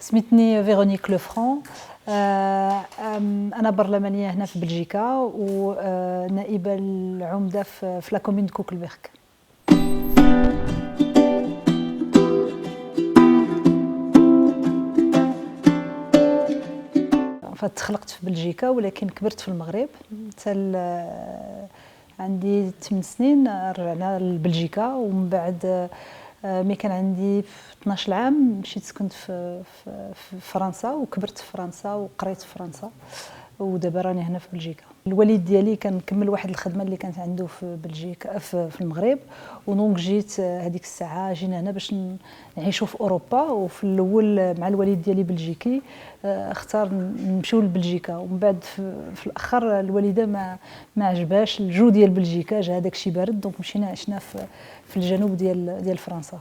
سميتني فيرونيك لوفران. أنا برلمانية هنا في بلجيكا ونائبة العمدة في لا كومون دو كوكلبيرك. فتخلقت في بلجيكا ولكن كبرت في المغرب. عندي 8 سنين رجعنا لبلجيكا، ومن بعد ملي كان عندي 12 عام مشيت سكنت في فرنسا وكبرت في فرنسا وقريت في فرنسا، ودابا راني هنا في بلجيكا. الوالد ديالي كان مكمل واحد الخدمه اللي كانت عنده في بلجيكا في المغرب، ودونك جيت هذيك الساعه جينا هنا باش نعيشوا في اوروبا. وفي الاول مع الوالد ديالي بلجيكي اختار نمشيو لبلجيكا، ومن بعد في الاخر الوالده ما عجبهاش الجو ديال بلجيكا، جا هذاك الشيء بارد، دونك مشينا عشنا في الجنوب ديال فرنسا.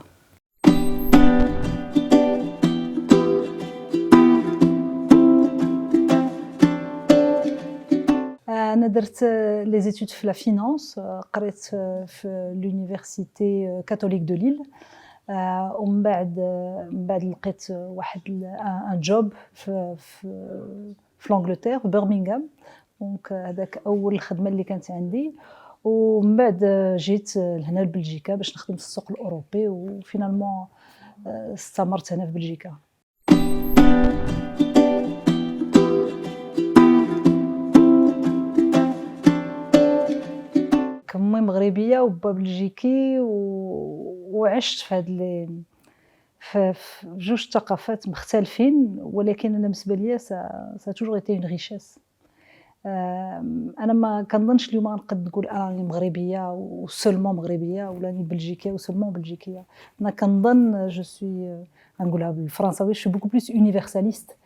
أنا درت لي زيتود في لا فينانس، قريت في لونيفرسيتي كاثوليك دو ليل، ومن بعد لقيت واحد ان جوب في لانجلتير في برمنغهام، دونك هذاك اول خدمه اللي كانت عندي. ومن بعد جيت لهنا لبلجيكا باش نخدم في السوق الاوروبي، وفينالمون استمرت هنا في بلجيكا. كأمي مغربية وبا بلجيكي، وعشت في هاد في بجوج ثقافات مختلفين، ولكن أنا بالنسبة ليا سا توجور ايتي اون ريشيس. أنا ما كنظنش اليوم غنقد نقول أنا راني مغربية وسولمون مغربية، ولا راني بلجيكية وسولمون بلجيكية. أنا كنظن جو سوي غنقولها بالفرنساوي je suis beaucoup plus universaliste.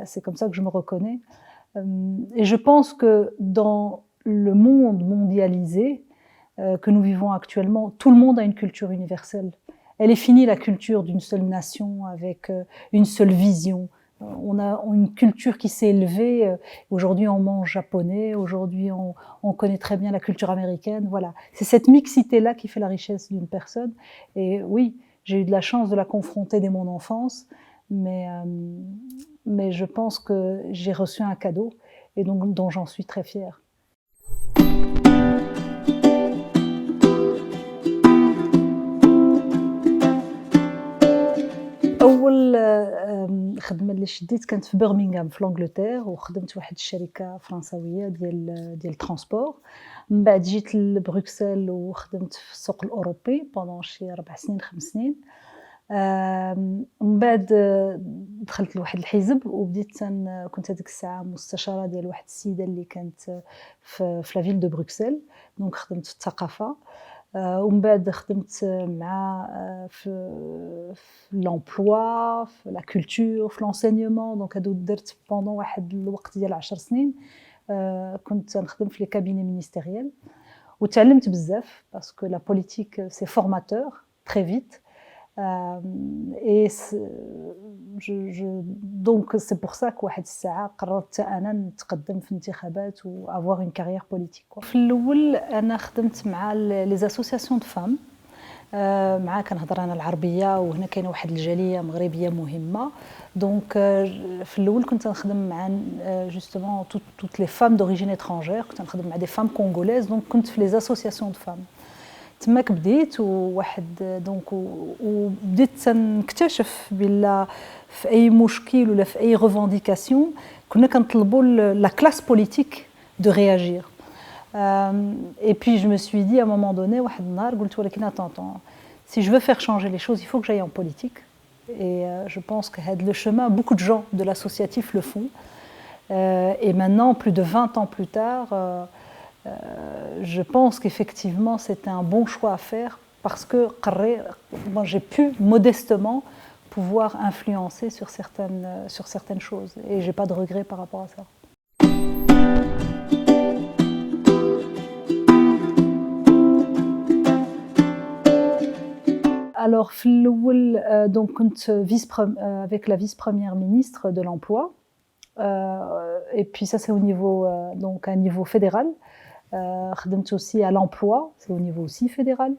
C'est comme ça que je me reconnais. Et je pense que dans le monde mondialisé que nous vivons actuellement, tout le monde a une culture universelle. Elle est finie la culture d'une seule nation avec une seule vision. On a une culture qui s'est élevée. Aujourd'hui, on mange japonais. Aujourd'hui, on connaît très bien la culture américaine. Voilà, c'est cette mixité-là qui fait la richesse d'une personne. Et oui, j'ai eu de la chance de la confronter dès mon enfance, mais je pense que j'ai reçu un cadeau et donc dont j'en suis très fière. اول خدمه اللي شديت كانت في برمنغهام في لانجلتير، وخدمت واحد الشركه فرنساويه ديال الترونسبور. من بعد جيت لبروكسل وخدمت في السوق الاوروبي بوندون شي 4 سنين 5 سنين. ومن بعد دخلت لواحد الحزب وبديت كنت هذيك الساعه مستشاره ديال واحد السيده اللي كانت في لا فيل دو بروكسل، دونك خدمت في الثقافه. ومن بعد خدمت مع في لومبلوا، في لا كولتور، في لونسينيومون، دونك هادو درت بوندون واحد الوقت ديال 10 سنين. كنت نخدم في لي كابيني مينيستيريال وتعلمت بزاف باسكو لا بوليتيك سي فورماتور تري فيت. Et donc c'est pour ça كواحد الساعة قررت أنا نتقدم في الانتخابات و avoir une carrière politique. في الأول أنا خدمت مع les associations de femmes. مع كنهضر أنا العربية، وهنا كاينة واحد الجالية مغربية مهمة، دونك في الأول كنت نخدم مع justement toutes les femmes d'origine étrangère، كنت نخدم مع des femmes congolaises، دونك كنت في les associations de femmes. تماك بديت وواحد دونك وبديت نكتشف بلا في اي مشكل ولا في اي ريفانديكاسيون كنا كنطلبوا لا كلاس بوليتيك دو رياجير. Et puis je me suis dit à un moment donné واحد النهار قلت ولكن attends, si je veux faire changer les choses, il faut que j'aille en politique. Et je pense que le chemin, beaucoup de gens de l'associatif le font. Et maintenant, plus de 20 ans plus tard, je pense qu'effectivement c'était un bon choix à faire parce que j'ai pu modestement pouvoir influencer sur certaines choses et j'ai pas de regrets par rapport à ça. Alors في الأول donc كنت avec la vice-première ministre de l'emploi, et puis ça c'est au niveau donc à niveau fédéral. خدمت aussi à l'emploi, c'est au niveau aussi fédéral.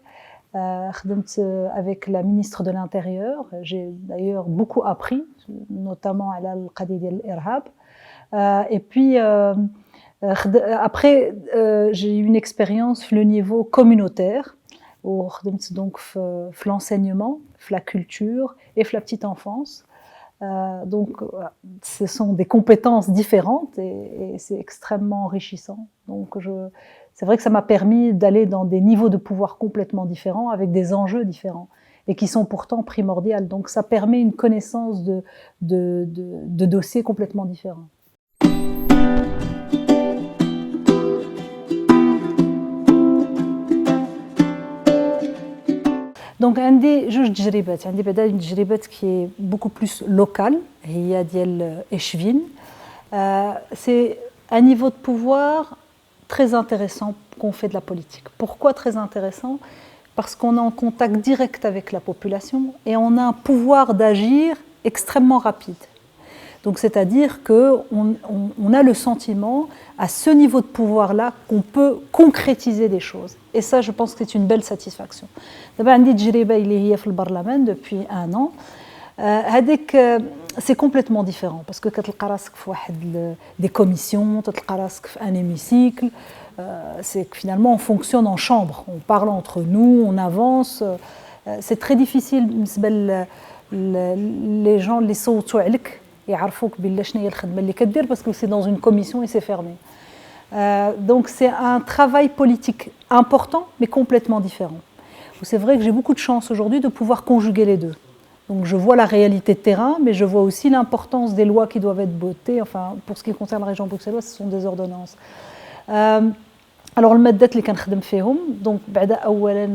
خدمت avec la ministre de l'Intérieur. J'ai d'ailleurs beaucoup appris, notamment على القضية ديال الإرهاب. Et puis après, j'ai eu une expérience sur le niveau communautaire, où خدمت donc في l'enseignement, في la culture et في la petite enfance. Donc, ce sont des compétences différentes et c'est extrêmement enrichissant. Donc, c'est vrai que ça m'a permis d'aller dans des niveaux de pouvoir complètement différents, avec des enjeux différents, et qui sont pourtant primordiaux. Donc, ça permet une connaissance de dossiers complètement différents. Donc, عندي جوج تجربات. عندي بعدا une تجربة qui est beaucoup plus locale, هي ديال إشفين. C'est un niveau de pouvoir très intéressant qu'on fait de la politique. Pourquoi très intéressant? Parce qu'on est en contact direct avec la population et on a un pouvoir d'agir extrêmement rapide. Donc, c'est-à-dire qu'on a le sentiment, à ce niveau de pouvoir-là, qu'on peut concrétiser des choses. Et ça, je pense que c'est une belle satisfaction. D'abord, j'ai une تجربة اللي هي في البرلمان depuis un an. C'est complètement différent parce que كتلقى راسك في واحد des commissions, تلقى راسك في un hémicycle. C'est que finalement on fonctionne en chambre, on parle entre nous, on avance. C'est très difficile بالنسبة les gens اللي صوتوا عليك يعرفوك بالله شنو هي الخدمة اللي كدير parce que c'est dans une commission et c'est fermé. Donc c'est un travail politique important mais complètement différent. C'est vrai que j'ai beaucoup de chance aujourd'hui de pouvoir conjuguer les deux. Donc je vois la réalité de terrain, mais je vois aussi l'importance des lois qui doivent être votées. Enfin, pour ce qui concerne la région bruxelloise, ce sont des ordonnances. Alors le مادات اللي كنخدم فيهم, donc بعدا أولاً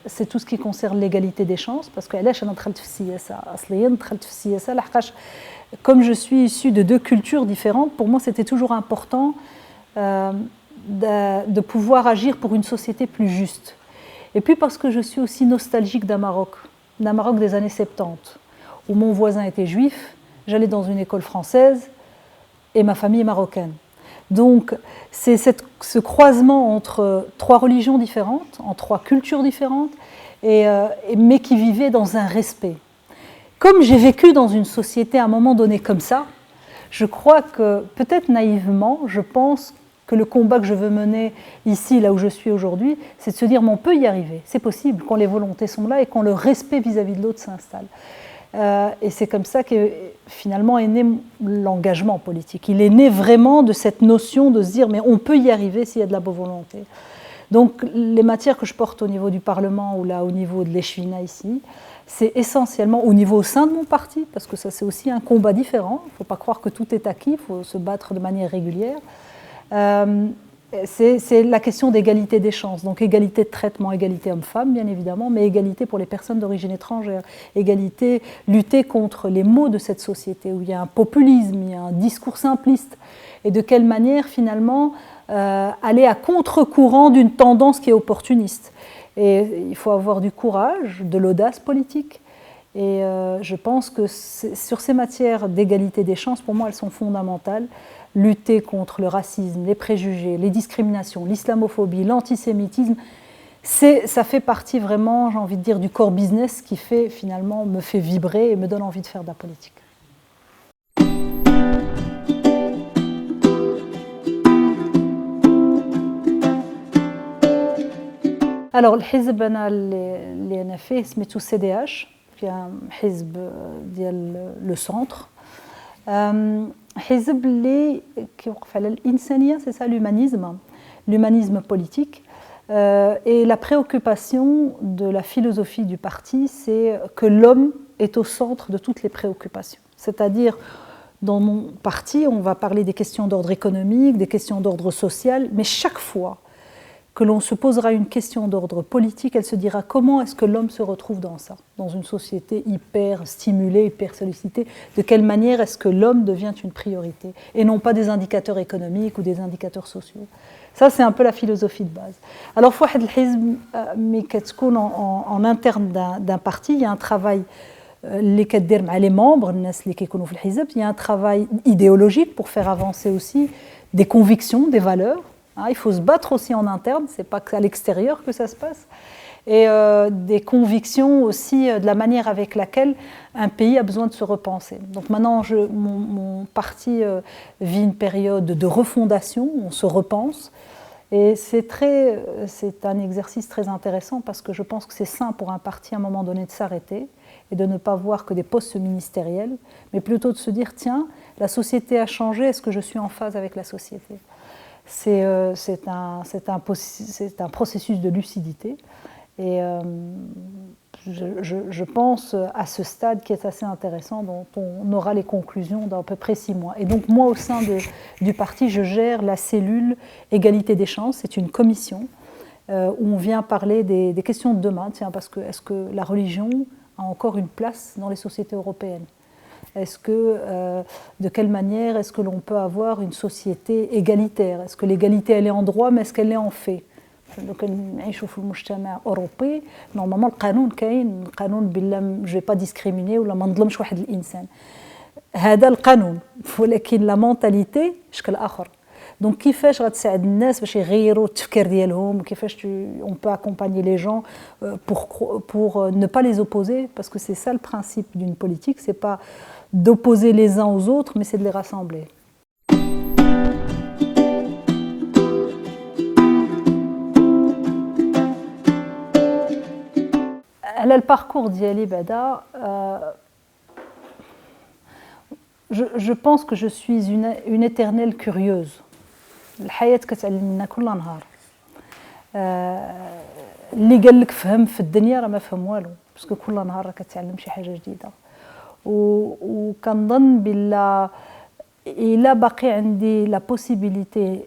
c'est tout ce qui concerne l'égalité des chances, parce que علاش أنا دخلت في السياسة أصلياً دخلت في السياسة لحقاش comme je suis issue de deux cultures différentes, pour moi c'était toujours important de pouvoir agir pour une société plus juste. Et puis parce que je suis aussi nostalgique d'un Maroc des années 70, où mon voisin était juif, j'allais dans une école française et ma famille est marocaine. Donc c'est ce croisement entre trois religions différentes, en trois cultures différentes, mais qui vivaient dans un respect. Comme j'ai vécu dans une société à un moment donné comme ça, je crois que, peut-être naïvement, je pense que le combat que je veux mener ici, là où je suis aujourd'hui, c'est de se dire, mais on peut y arriver, c'est possible, quand les volontés sont là et quand le respect vis-à-vis de l'autre s'installe. Et c'est comme ça que finalement est né l'engagement politique. Il est né vraiment de cette notion de se dire, mais on peut y arriver s'il y a de la bonne volonté. Donc les matières que je porte au niveau du Parlement ou là au niveau de l'Echvina ici, c'est essentiellement au niveau au sein de mon parti, parce que ça c'est aussi un combat différent, il ne faut pas croire que tout est acquis, il faut se battre de manière régulière. C'est la question d'égalité des chances, donc égalité de traitement, égalité homme-femme bien évidemment, mais égalité pour les personnes d'origine étrangère, égalité, lutter contre les maux de cette société où il y a un populisme, il y a un discours simpliste, et de quelle manière finalement aller à contre-courant d'une tendance qui est opportuniste. Et il faut avoir du courage, de l'audace politique. Et je pense que sur ces matières d'égalité des chances, pour moi, elles sont fondamentales. Lutter contre le racisme, les préjugés, les discriminations, l'islamophobie, l'antisémitisme, ça fait partie vraiment, j'ai envie de dire, du core business qui fait, finalement, me fait vibrer et me donne envie de faire de la politique. Alors, الحزب أنا اللي أنا فيه سميتو CDH, qui est un حزب ديال le centre. حزب اللي كيوقف على الإنسانية, c'est ça l'humanisme politique. Et la préoccupation de la philosophie du parti, c'est que l'homme est au centre de toutes les préoccupations. C'est-à-dire, dans mon parti, on va parler des questions d'ordre économique, des questions d'ordre social, mais chaque fois que l'on se posera une question d'ordre politique, elle se dira comment est-ce que l'homme se retrouve dans ça, dans une société hyper stimulée, hyper sollicitée, de quelle manière est-ce que l'homme devient une priorité, et non pas des indicateurs économiques ou des indicateurs sociaux. Ça, c'est un peu la philosophie de base. Alors, فواحد الحزب مي كتكون en interne d'un parti, il y a un travail اللي كدير مع les membres, الناس اللي كيكونوا في الحزب, il y a un travail idéologique pour faire avancer aussi des convictions, des valeurs. Il faut se battre aussi en interne, ce n'est pas qu'à l'extérieur que ça se passe. et des convictions aussi de la manière avec laquelle un pays a besoin de se repenser. Donc maintenant, mon parti vit une période de refondation, on se repense, et c'est un exercice très intéressant parce que je pense que c'est sain pour un parti à un moment donné de s'arrêter et de ne pas voir que des postes ministériels, mais plutôt de se dire, tiens, la société a changé, est-ce que je suis en phase avec la société ? C'est un processus de lucidité. Et je pense à ce stade qui est assez intéressant, dont on aura les conclusions dans à peu près 6 mois. Et donc moi, au sein du parti, je gère la cellule égalité des chances. C'est une commission où on vient parler des questions de demain. Tiens, parce que est-ce que la religion a encore une place dans les sociétés européennes ? Est-ce que, de quelle manière est-ce que l'on peut avoir une société égalitaire ? Est-ce que l'égalité, elle est en droit, mais est-ce qu'elle est en fait ? Donc, نعيشوا في المجتمع أوروبي normalement القانون كاين القانون بالله je vais pas discriminer ولا ما نظلمش واحد الإنسان هذا القانون ولكن لا مونتاليتي شكل آخر donc كيفاش غتساعد الناس باش يغيروا التفكير ديالهم كيفاش on peut accompagner les gens pour ne pas les opposer parce que c'est ça le principe d'une politique, c'est pas d'opposer les uns aux autres mais c'est de les rassembler. Le parcours d'Yali Bada, je pense que je suis une éternelle curieuse. الحياة كتعلمنا كل نهار. اللي قال لك فهم في الدنيا راه ما فهم والو، باسكو كل نهار راه كتعلم شي حاجة جديدة. وكنظن بلا إلا باقي عندي la possibilité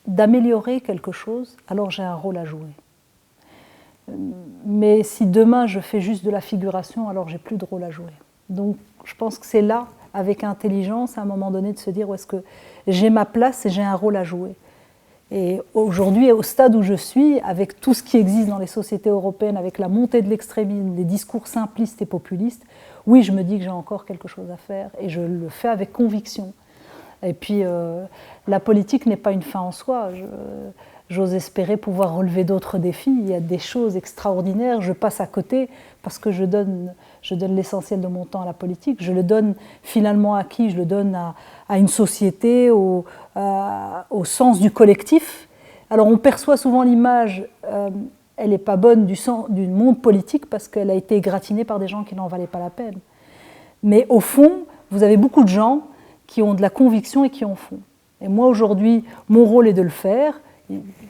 d'améliorer quelque chose, alors j'ai un rôle à jouer. Mais si demain je fais juste de la figuration, alors j'ai plus de rôle à jouer. Donc je pense que c'est là, avec intelligence, à un moment donné, de se dire où est-ce que j'ai ma place et j'ai un rôle à jouer. Et aujourd'hui, au stade où je suis, avec tout ce qui existe dans les sociétés européennes, avec la montée de l'extrémisme, des discours simplistes et populistes, oui, je me dis que j'ai encore quelque chose à faire et je le fais avec conviction. Et puis, la politique n'est pas une fin en soi. J'ose espérer pouvoir relever d'autres défis. Il y a des choses extraordinaires. Je passe à côté parce que je donne l'essentiel de mon temps à la politique. Je le donne finalement à qui ? Je le donne à une société, au sens du collectif. Alors on perçoit souvent l'image, elle n'est pas bonne du monde politique parce qu'elle a été égratignée par des gens qui n'en valaient pas la peine. Mais au fond, vous avez beaucoup de gens qui ont de la conviction et qui en font. Et moi aujourd'hui, mon rôle est de le faire.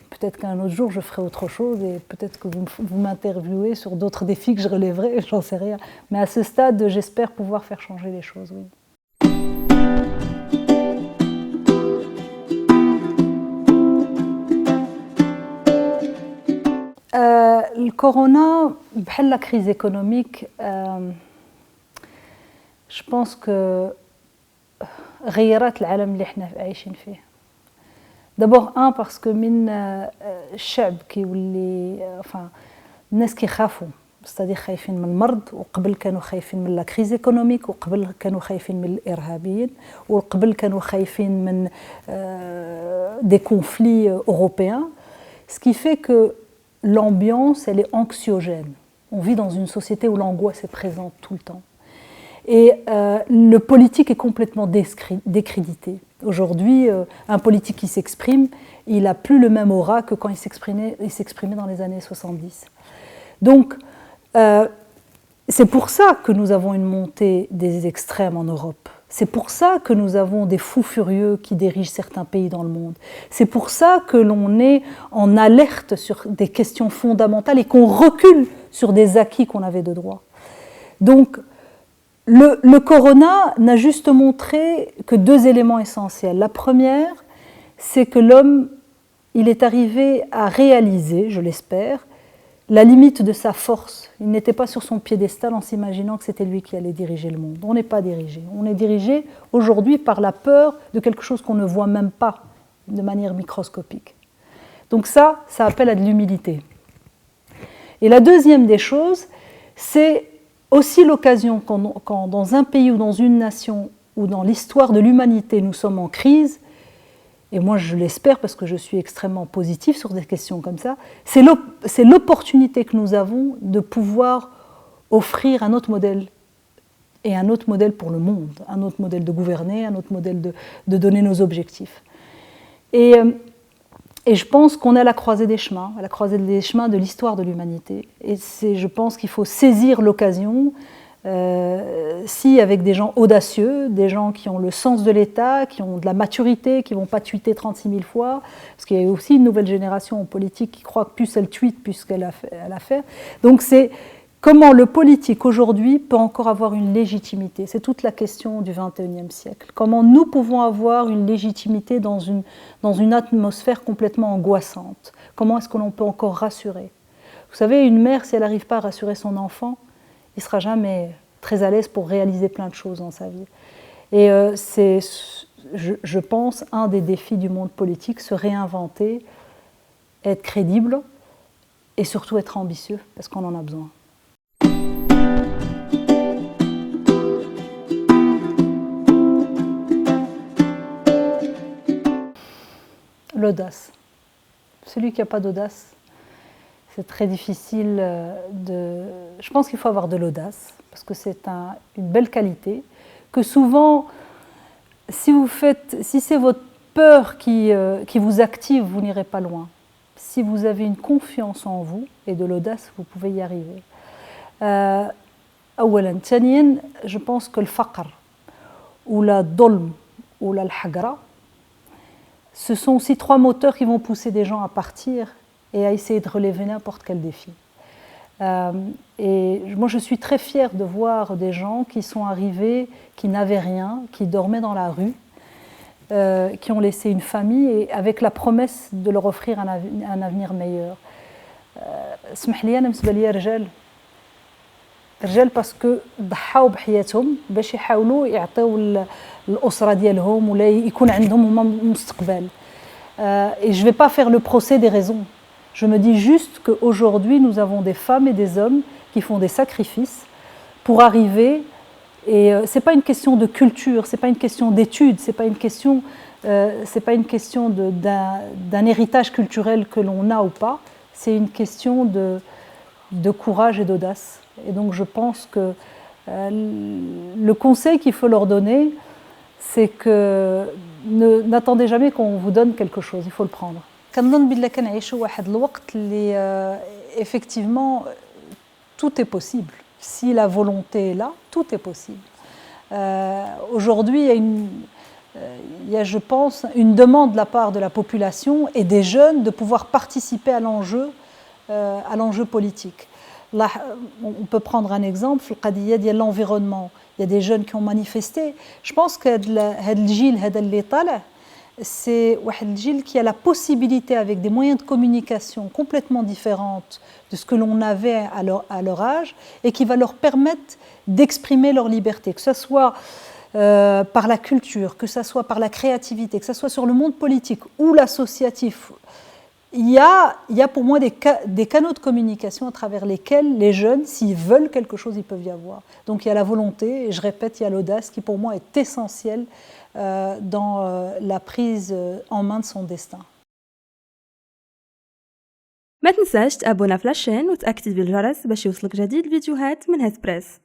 Peut-être qu'un autre jour je ferai autre chose et peut-être que vous m'interviewez sur d'autres défis que je relèverai, j'en sais rien. Mais à ce stade, j'espère pouvoir faire changer les choses, oui. Le corona, la crise économique, je pense que غيرت العالم اللي احنا عايشين فيه. D'abord, parce que الشعب كيولي الناس كيخافوا، c'est-à-dire خايفين من المرض، وقبل كانوا خايفين من لا كريز ايكونوميك، وقبل كانوا خايفين من الارهابيين، وقبل كانوا خايفين من des conflits européens, ce qui fait que l'ambiance elle est anxiogène. On vit dans une société où l'angoisse est présente tout le temps. Et le politique est complètement décrédité. Aujourd'hui, un politique qui s'exprime, il n'a plus le même aura que quand il s'exprimait dans les années 70. Donc, c'est pour ça que nous avons une montée des extrêmes en Europe. C'est pour ça que nous avons des fous furieux qui dirigent certains pays dans le monde. C'est pour ça que l'on est en alerte sur des questions fondamentales et qu'on recule sur des acquis qu'on avait de droit. Donc, le corona n'a juste montré que 2 éléments essentiels. La première, c'est que l'homme, il est arrivé à réaliser, je l'espère, la limite de sa force. Il n'était pas sur son piédestal en s'imaginant que c'était lui qui allait diriger le monde. On n'est pas dirigé. On est dirigé aujourd'hui par la peur de quelque chose qu'on ne voit même pas de manière microscopique. Donc ça appelle à de l'humilité. Et la deuxième des choses, c'est aussi l'occasion quand dans un pays ou dans une nation ou dans l'histoire de l'humanité nous sommes en crise, et moi je l'espère parce que je suis extrêmement positive sur des questions comme ça, c'est l'opportunité que nous avons de pouvoir offrir un autre modèle, et un autre modèle pour le monde, un autre modèle de gouverner, un autre modèle de donner nos objectifs. Et je pense qu'on est à la croisée des chemins de l'histoire de l'humanité. Et je pense qu'il faut saisir l'occasion, si avec des gens audacieux, des gens qui ont le sens de l'État, qui ont de la maturité, qui ne vont pas tweeter 36 000 fois, parce qu'il y a aussi une nouvelle génération en politique qui croit que plus elle tweet, plus qu'elle a fait. Donc c'est comment le politique aujourd'hui peut encore avoir une légitimité. C'est toute la question du XXIe siècle. Comment nous pouvons avoir une légitimité dans une atmosphère complètement angoissante. Comment est-ce que l'on peut encore rassurer? Vous savez, une mère, si elle n'arrive pas à rassurer son enfant, il ne sera jamais très à l'aise pour réaliser plein de choses dans sa vie. Et c'est, je pense, un des défis du monde politique, se réinventer, être crédible et surtout être ambitieux, parce qu'on en a besoin. L'audace. Celui qui n'a pas d'audace, c'est très difficile de... Je pense qu'il faut avoir de l'audace, parce que c'est une belle qualité, que souvent, si c'est votre peur qui vous active, vous n'irez pas loin. Si vous avez une confiance en vous et de l'audace, vous pouvez y arriver. أولاً. ثانياً, je pense que le faqr, ou la dolm, ou la hagra, ce sont aussi 3 moteurs qui vont pousser des gens à partir et à essayer de relever n'importe quel défi. Et moi, je suis très fière de voir des gens qui sont arrivés, qui n'avaient rien, qui dormaient dans la rue, qui ont laissé une famille et avec la promesse de leur offrir un avenir meilleur. اسمح لي أنا بالنسبة لي رجال باسكو ضحاو بحياتهم باش يحاولوا يعطيو الأسرة ديالهم ولا يكون عندهم هما مستقبل. Et je ne vais pas faire le procès des raisons. Je me dis juste qu'aujourd'hui, nous avons des femmes et des hommes qui font des sacrifices pour arriver. Et ce n'est pas une question de culture, ce n'est pas une question d'études, ce n'est pas une question d'un héritage culturel que l'on a ou pas. C'est une question de courage et d'audace. Et donc je pense que le conseil qu'il faut leur donner, c'est que n'attendez jamais qu'on vous donne quelque chose, il faut le prendre. كنظن بلي كنعيشوا واحد الوقت اللي effectivement tout est possible. Si la volonté est là, tout est possible. Aujourd'hui, il y a, je pense, une demande de la part de la population et des jeunes de pouvoir participer à l'enjeu politique. Là, on peut prendre un exemple, il y a l'environnement. Il y a des jeunes qui ont manifesté. Je pense que c'est un gil qui a la possibilité, avec des moyens de communication complètement différents de ce que l'on avait à leur âge, et qui va leur permettre d'exprimer leur liberté, que ce soit par la culture, que ce soit par la créativité, que ce soit sur le monde politique ou l'associatif. Il y a pour moi des canaux de communication à travers lesquels les jeunes, s'ils veulent quelque chose, ils peuvent y avoir. Donc il y a la volonté, et je répète, il y a l'audace qui pour moi est essentielle dans la prise en main de son destin. ما تنساش تابونا في لاشين وتأكتيفي الجرس باش يوصلك جديد الفيديوهات من هاد بريس.